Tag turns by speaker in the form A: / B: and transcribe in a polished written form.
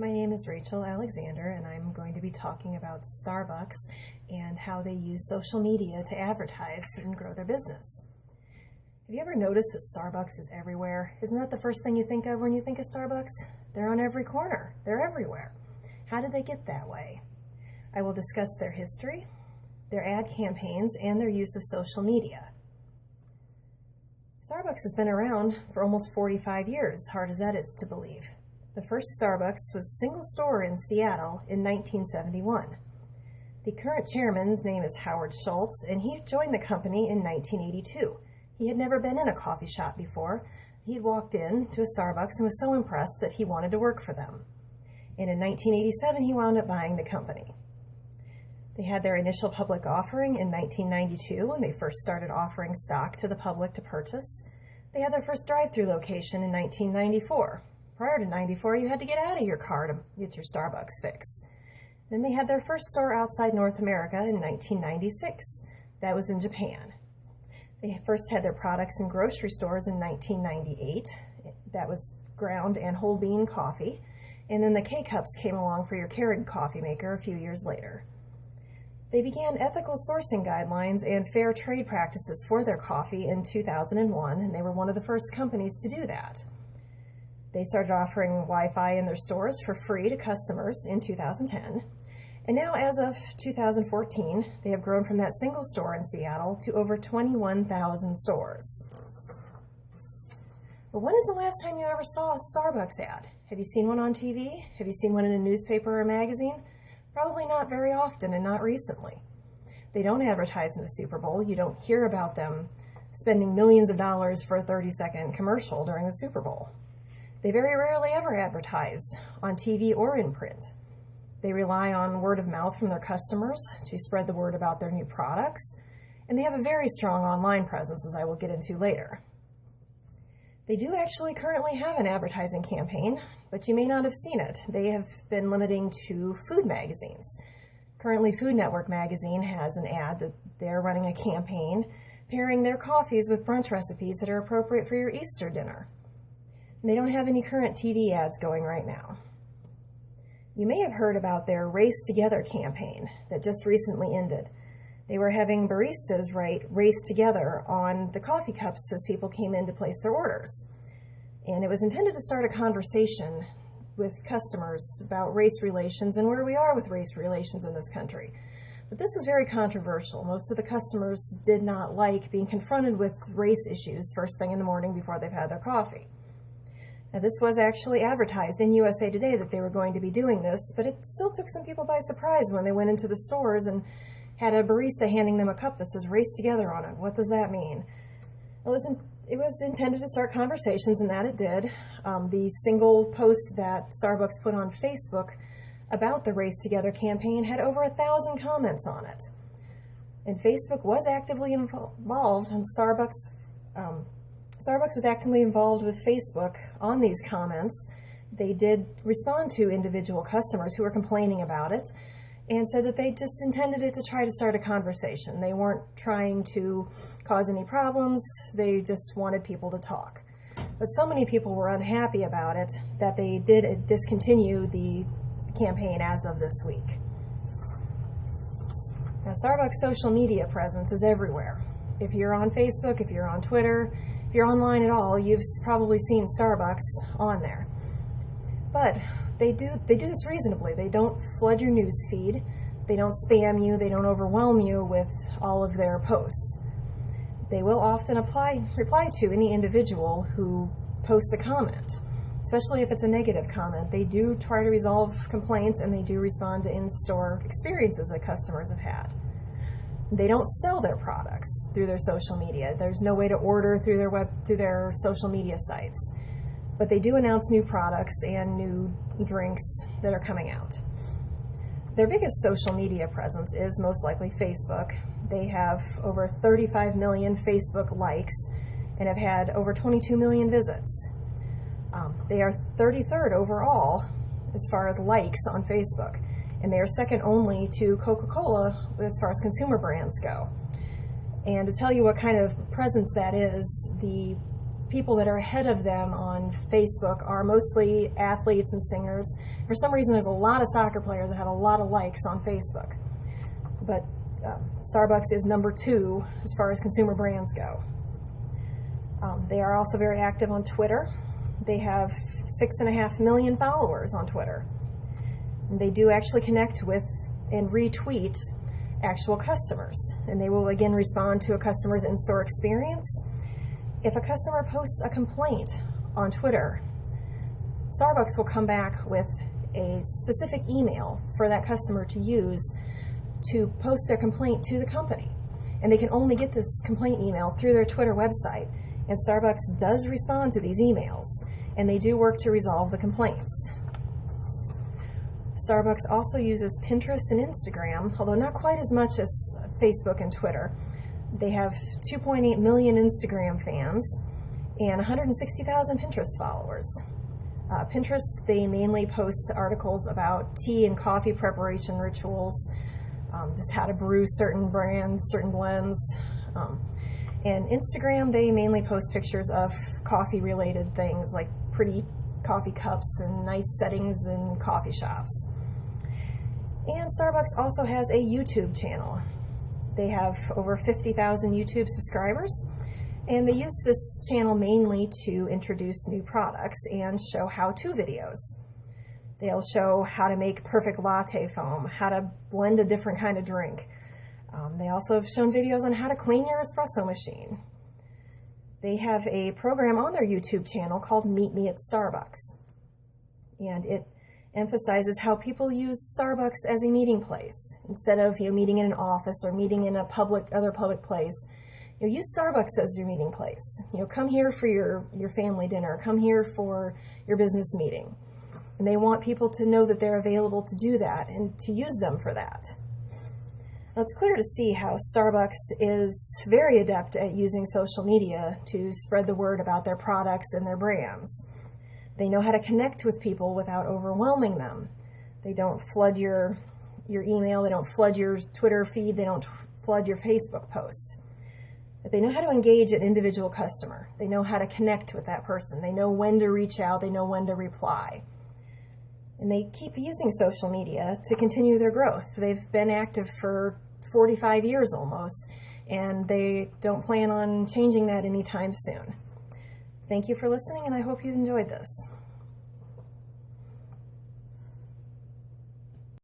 A: My name is Rachel Alexander, and I'm going to be talking about Starbucks and how they use social media to advertise and grow their business. Have you ever noticed that Starbucks is everywhere? Isn't that the first thing you think of when you think of Starbucks? They're on every corner. They're everywhere. How did they get that way? I will discuss their history, their ad campaigns, and their use of social media. Starbucks has been around for almost 45 years, hard as that is to believe. The first Starbucks was a single store in Seattle in 1971. The current chairman's name is Howard Schultz, and he joined the company in 1982. He had never been in a coffee shop before. He had walked in to a Starbucks and was so impressed that he wanted to work for them. And in 1987, he wound up buying the company. They had their initial public offering in 1992 when they first started offering stock to the public to purchase. They had their first drive-thru location in 1994. Prior to 94, you had to get out of your car to get your Starbucks fix. Then they had their first store outside North America in 1996. That was in Japan. They first had their products in grocery stores in 1998. That was ground and whole bean coffee. And then the K-Cups came along for your Keurig coffee maker a few years later. They began ethical sourcing guidelines and fair trade practices for their coffee in 2001, and they were one of the first companies to do that. They started offering Wi-Fi in their stores for free to customers in 2010. And now, as of 2014, they have grown from that single store in Seattle to over 21,000 stores. But when is the last time you ever saw a Starbucks ad? Have you seen one on TV? Have you seen one in a newspaper or magazine? Probably not very often and not recently. They don't advertise in the Super Bowl. You don't hear about them spending millions of dollars for a 30-second commercial during the Super Bowl. They very rarely ever advertise on TV or in print. They rely on word of mouth from their customers to spread the word about their new products, and they have a very strong online presence, as I will get into later. They do actually currently have an advertising campaign, but you may not have seen it. They have been limiting to food magazines. Currently, Food Network magazine has an ad that they're running a campaign pairing their coffees with brunch recipes that are appropriate for your Easter dinner. And they don't have any current TV ads going right now. You may have heard about their Race Together campaign that just recently ended. They were having baristas write Race Together on the coffee cups as people came in to place their orders. And it was intended to start a conversation with customers about race relations and where we are with race relations in this country. But this was very controversial. Most of the customers did not like being confronted with race issues first thing in the morning before they've had their coffee. Now, this was actually advertised in USA Today that they were going to be doing this, but it still took some people by surprise when they went into the stores and had a barista handing them a cup that says Race Together on it. What does that mean? It was intended to start conversations, and that it did. The single post that Starbucks put on Facebook about the Race Together campaign had over 1,000 comments on it. And Facebook was actively involved, and Starbucks was actively involved with Facebook on these comments. They did respond to individual customers who were complaining about it and said that they just intended it to try to start a conversation. They weren't trying to cause any problems. They just wanted people to talk. But so many people were unhappy about it that they did discontinue the campaign as of this week. Now, Starbucks' social media presence is everywhere. If you're on Facebook, if you're on Twitter, if you're online at all, you've probably seen Starbucks on there. But they do this reasonably. They don't flood your news feed. They don't spam you. They don't overwhelm you with all of their posts. They will often reply to any individual who posts a comment, especially if it's a negative comment. They do try to resolve complaints, and they do respond to in-store experiences that customers have had. They don't sell their products through their social media. There's no way to order through their social media sites. But they do announce new products and new drinks that are coming out. Their biggest social media presence is most likely Facebook. They have over 35 million Facebook likes and have had over 22 million visits. They are 33rd overall as far as likes on Facebook, and they are second only to Coca-Cola as far as consumer brands go. And to tell you what kind of presence that is, the people that are ahead of them on Facebook are mostly athletes and singers. For some reason, there's a lot of soccer players that have a lot of likes on Facebook. But Starbucks is number 2 as far as consumer brands go. They are also very active on Twitter. They have 6.5 million followers on Twitter. And they do actually connect with and retweet actual customers. And they will again respond to a customer's in-store experience. If a customer posts a complaint on Twitter, Starbucks will come back with a specific email for that customer to use to post their complaint to the company. And they can only get this complaint email through their Twitter website. And Starbucks does respond to these emails, and they do work to resolve the complaints. Starbucks also uses Pinterest and Instagram, although not quite as much as Facebook and Twitter. They have 2.8 million Instagram fans and 160,000 Pinterest followers. Pinterest, they mainly post articles about tea and coffee preparation rituals, just how to brew certain brands, certain blends. And Instagram, they mainly post pictures of coffee-related things like pretty coffee cups and nice settings in coffee shops. And Starbucks also has a YouTube channel. They have over 50,000 YouTube subscribers, and they use this channel mainly to introduce new products and show how-to videos. They'll show how to make perfect latte foam, how to blend a different kind of drink. They also have shown videos on how to clean your espresso machine. They have a program on their YouTube channel called Meet Me at Starbucks. And it emphasizes how people use Starbucks as a meeting place. Instead of meeting in an office or meeting in a other public place, use Starbucks as your meeting place. Come here for your family dinner. Come here for your business meeting. And they want people to know that they're available to do that and to use them for that. Now, it's clear to see how Starbucks is very adept at using social media to spread the word about their products and their brands. They know how to connect with people without overwhelming them. They don't flood your email, they don't flood your Twitter feed, they don't flood your Facebook post. But they know how to engage an individual customer. They know how to connect with that person. They know when to reach out, they know when to reply. And they keep using social media to continue their growth. They've been active for 45 years almost, and they don't plan on changing that anytime soon. Thank you for listening, and I hope you enjoyed this.